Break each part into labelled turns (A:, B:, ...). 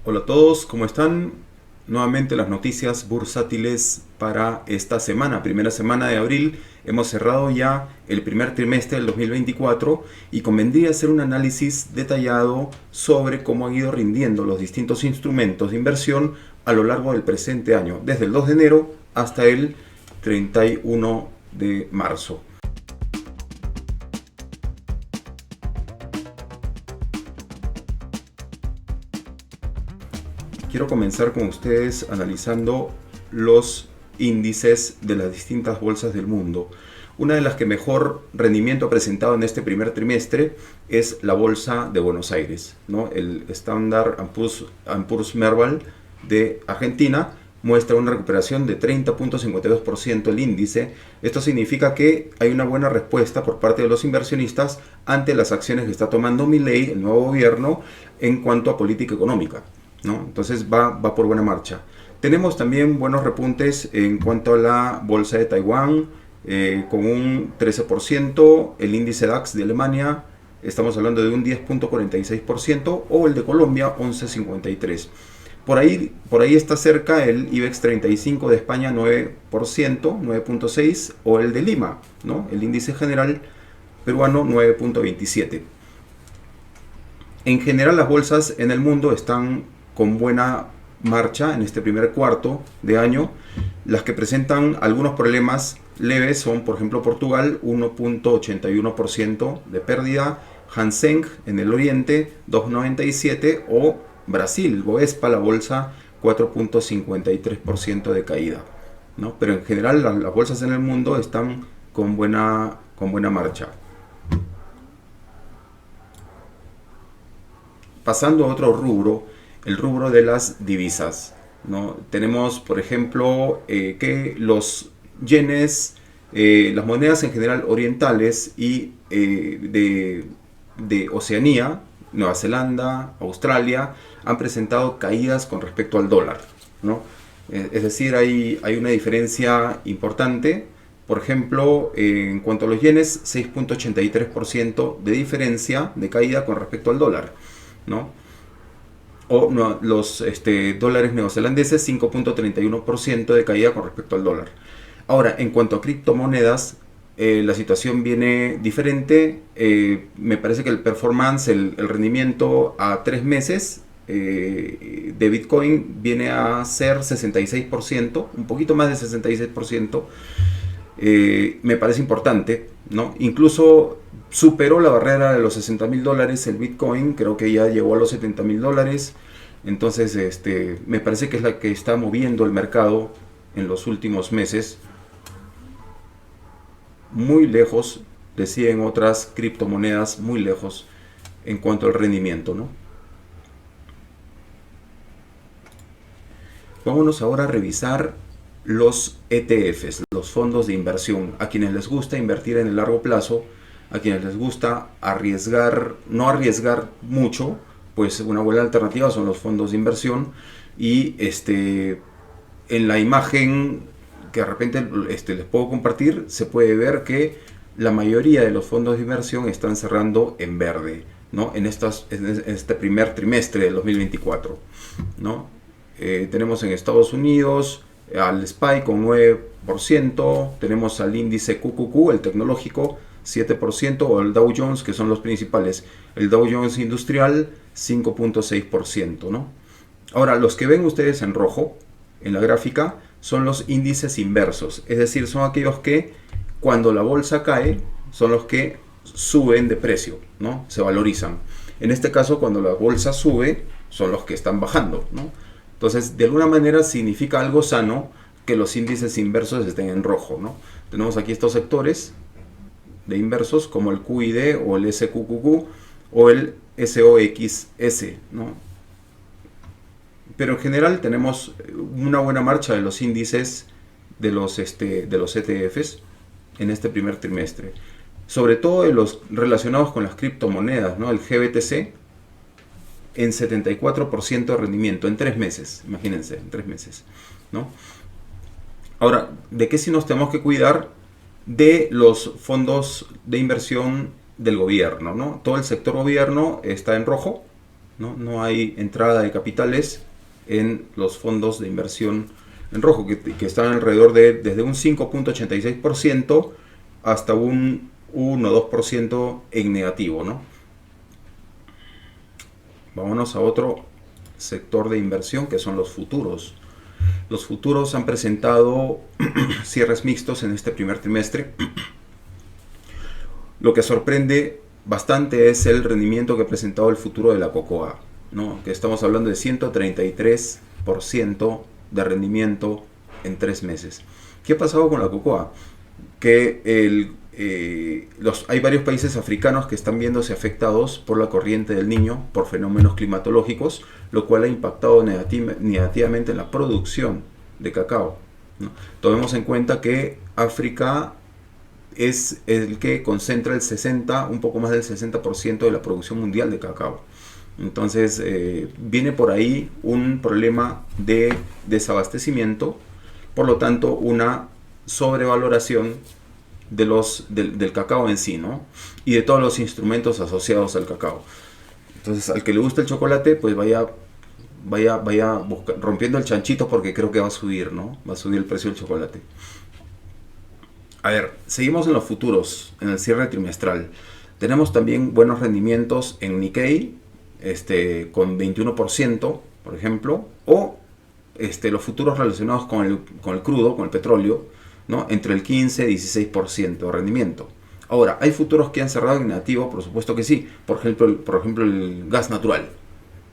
A: Hola a todos, ¿cómo están? Nuevamente las noticias bursátiles para esta semana, primera semana de abril. Hemos cerrado ya el primer trimestre del 2024 y convendría hacer un análisis detallado sobre cómo han ido rindiendo los distintos instrumentos de inversión a lo largo del presente año, desde el 2 de enero hasta el 31 de marzo. Quiero comenzar con ustedes analizando los índices de las distintas bolsas del mundo. Una de las que mejor rendimiento ha presentado en este primer trimestre es la bolsa de Buenos Aires, ¿no? El Standard Poor's Merval de Argentina muestra una recuperación de 30.52% el índice. Esto significa que hay una buena respuesta por parte de los inversionistas ante las acciones que está tomando Milei, el nuevo gobierno, en cuanto a política económica, ¿no? Entonces va por buena marcha. Tenemos también buenos repuntes en cuanto a la bolsa de Taiwán, con un 13%, el índice DAX de Alemania, estamos hablando de un 10.46%, o el de Colombia, 11.53%. Por ahí está cerca el IBEX 35 de España, 9%, 9.6%, o el de Lima, ¿no? El índice general peruano, 9.27%. En general las bolsas en el mundo están con buena marcha en este primer cuarto de año. Las que presentan algunos problemas leves son, por ejemplo, Portugal, 1.81% de pérdida, Hang Seng en el oriente, 2.97%, o Brasil, Bovespa, la bolsa, 4.53% de caída, ¿no? Pero en general las bolsas en el mundo están con buena marcha. Pasando a otro rubro, el rubro de las divisas, ¿no? Tenemos, por ejemplo, que los yenes, las monedas en general orientales y de Oceanía, Nueva Zelanda, Australia, han presentado caídas con respecto al dólar, ¿no? Es decir, hay una diferencia importante. Por ejemplo, en cuanto a los yenes, 6.83% de diferencia de caída con respecto al dólar, ¿no? O no, los dólares neozelandeses, 5.31% de caída con respecto al dólar. Ahora, en cuanto a criptomonedas, la situación viene diferente. Me parece que el performance, el rendimiento a 3 meses de Bitcoin viene a ser 66%, un poquito más de 66%. Me parece importante, ¿no? Incluso superó la barrera de los $60.000 el Bitcoin, creo que ya llegó a los $70.000. Entonces, me parece que es la que está moviendo el mercado en los últimos meses. Muy lejos, decían otras criptomonedas, muy lejos en cuanto al rendimiento, ¿no? Vámonos ahora a revisar los ETFs, los fondos de inversión. A quienes les gusta invertir en el largo plazo, a quienes les gusta arriesgar, no arriesgar mucho, pues una buena alternativa son los fondos de inversión. Y en la imagen que de repente les puedo compartir, se puede ver que la mayoría de los fondos de inversión están cerrando en verde, ¿no? En este primer trimestre del 2024, ¿no? Tenemos en Estados Unidos al SPY con 9%, tenemos al índice QQQ, el tecnológico, 7%, o el Dow Jones, que son los principales. El Dow Jones Industrial, 5.6%, ¿no? Ahora, los que ven ustedes en rojo en la gráfica son los índices inversos, es decir, son aquellos que cuando la bolsa cae son los que suben de precio, ¿no? Se valorizan. En este caso, cuando la bolsa sube, son los que están bajando, ¿no? Entonces, de alguna manera significa algo sano que los índices inversos estén en rojo, ¿no? Tenemos aquí estos sectores de inversos como el QID o el SQQQ o el SOXS, ¿no? Pero en general tenemos una buena marcha de los índices de los ETFs en este primer trimestre. Sobre todo de los relacionados con las criptomonedas, ¿no? El GBTC en 74% de rendimiento en 3 meses, imagínense, en 3 meses, ¿no? Ahora, ¿de qué sí nos tenemos que cuidar? De los fondos de inversión del gobierno, ¿no? Todo el sector gobierno está en rojo, ¿no? No hay entrada de capitales en los fondos de inversión en rojo, que están alrededor de desde un 5,86% hasta un 1 o 2% en negativo, ¿no? Vámonos a otro sector de inversión que son los futuros. Los futuros han presentado cierres mixtos en este primer trimestre. Lo que sorprende bastante es el rendimiento que ha presentado el futuro de la cocoa, ¿no? Que estamos hablando de 133% de rendimiento en 3 meses. ¿Qué ha pasado con la cocoa? Que hay varios países africanos que están viéndose afectados por la corriente del Niño, por fenómenos climatológicos, lo cual ha impactado negativamente en la producción de cacao, ¿no? Tomemos en cuenta que África es el que concentra un poco más del 60% de la producción mundial de cacao. Entonces viene por ahí un problema de desabastecimiento, por lo tanto una sobrevaloración del cacao en sí, ¿no? Y de todos los instrumentos asociados al cacao. Entonces, al que le gusta el chocolate, pues vaya rompiendo el chanchito, porque creo que va a subir, ¿no? Va a subir el precio del chocolate. A ver, seguimos en los futuros, en el cierre trimestral. Tenemos también buenos rendimientos en Nikkei, con 21%, por ejemplo, o los futuros relacionados con el crudo, con el petróleo, ¿no? Entre el 15 y 16% de rendimiento. Ahora, ¿hay futuros que han cerrado en negativo? Por supuesto que sí. Por ejemplo, el gas natural.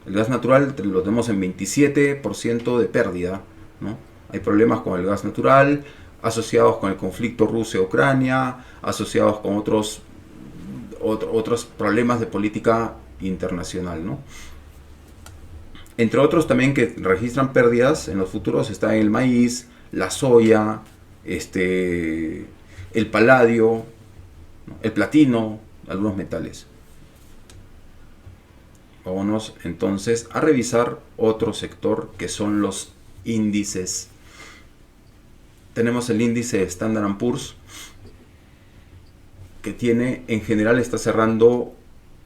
A: El gas natural lo tenemos en 27% de pérdida, ¿no? Hay problemas con el gas natural, asociados con el conflicto Rusia-Ucrania, asociados con otros problemas de política internacional, ¿no? Entre otros también que registran pérdidas en los futuros está el maíz, la soya, el paladio, ¿no? El platino, algunos metales. Vámonos entonces a revisar otro sector que son los índices. Tenemos el índice Standard & Poor's, que en general está cerrando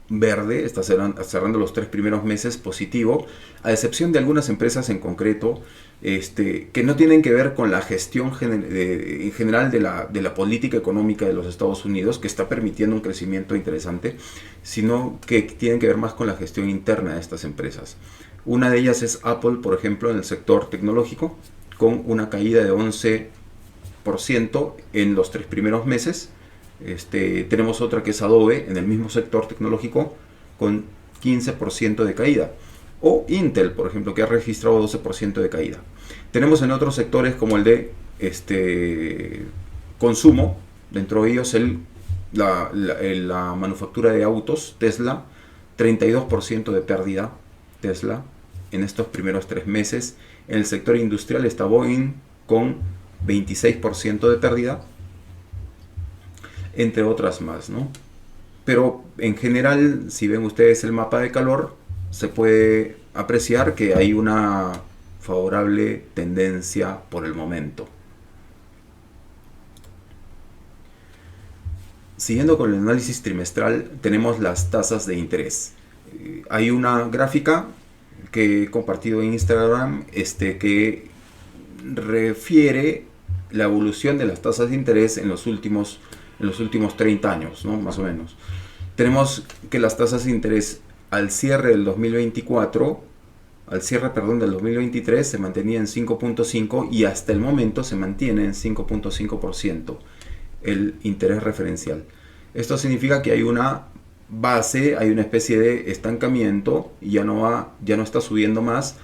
A: verde, está cerrando los 3 primeros meses positivo, a excepción de algunas empresas en concreto, que no tienen que ver con la gestión en general de la política económica de los Estados Unidos, que está permitiendo un crecimiento interesante, sino que tienen que ver más con la gestión interna de estas empresas. Una de ellas es Apple, por ejemplo, en el sector tecnológico, con una caída de 11% en los 3 primeros meses. Tenemos otra que es Adobe en el mismo sector tecnológico con 15% de caída, o Intel, por ejemplo, que ha registrado 12% de caída. Tenemos en otros sectores como el de consumo, dentro de ellos la manufactura de autos, Tesla, 32% de pérdida, Tesla, en estos primeros 3 meses. En el sector industrial está Boeing con 26% de pérdida, entre otras más, ¿no? Pero en general, si ven ustedes el mapa de calor, se puede apreciar que hay una favorable tendencia por el momento. Siguiendo con el análisis trimestral, tenemos las tasas de interés. Hay una gráfica que he compartido en Instagram, que refiere la evolución de las tasas de interés en los últimos 30 años, ¿no? Más o menos. Tenemos que las tasas de interés al cierre del 2024, del 2023 se mantenía en 5.5 y hasta el momento se mantiene en 5.5% el interés referencial. Esto significa que hay una base, hay una especie de estancamiento y ya no está subiendo más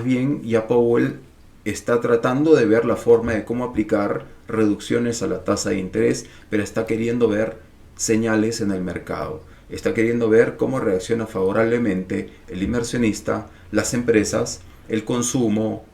A: bien ya Powell está tratando de ver la forma de cómo aplicar reducciones a la tasa de interés, pero está queriendo ver señales en el mercado. Está queriendo ver cómo reacciona favorablemente el inversionista, las empresas, el consumo,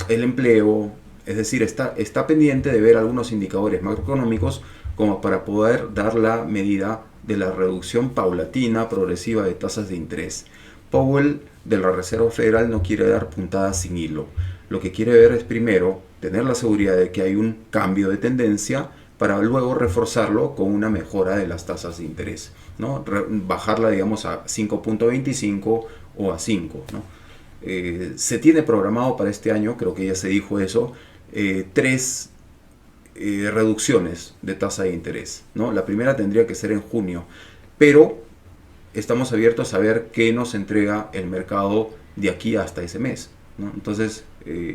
A: el empleo. Es decir, está pendiente de ver algunos indicadores macroeconómicos como para poder dar la medida de la reducción paulatina, progresiva de tasas de interés. Powell de la Reserva Federal no quiere dar puntadas sin hilo. Lo que quiere ver es primero tener la seguridad de que hay un cambio de tendencia para luego reforzarlo con una mejora de las tasas de interés, ¿no? Bajarla, digamos, a 5.25 o a 5, ¿no? Se tiene programado para este año, creo que ya se dijo eso, tres reducciones de tasa de interés, ¿no? La primera tendría que ser en junio, pero estamos abiertos a ver qué nos entrega el mercado de aquí hasta ese mes, ¿no? Entonces,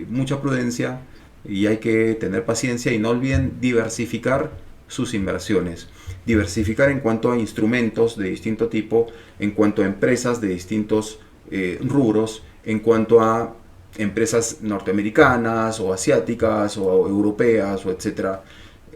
A: mucha prudencia y hay que tener paciencia y no olviden diversificar sus inversiones. Diversificar en cuanto a instrumentos de distinto tipo, en cuanto a empresas de distintos rubros, en cuanto a empresas norteamericanas o asiáticas o europeas o etcétera,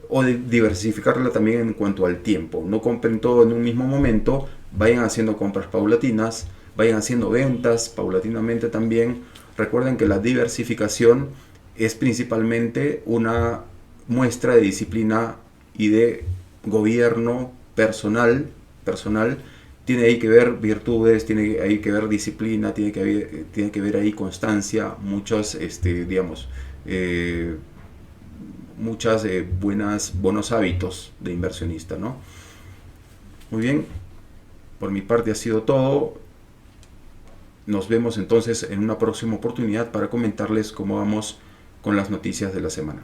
A: o de diversificarla también en cuanto al tiempo. No compren todo en un mismo momento, vayan haciendo compras paulatinas, vayan haciendo ventas paulatinamente también. Recuerden que la diversificación es principalmente una muestra de disciplina y de gobierno personal. Tiene ahí que ver virtudes, tiene ahí que ver disciplina, tiene que ver ahí constancia, muchos, digamos, muchas buenos hábitos de inversionista, ¿no? Muy bien, por mi parte ha sido todo. Nos vemos entonces en una próxima oportunidad para comentarles cómo vamos con las noticias de la semana.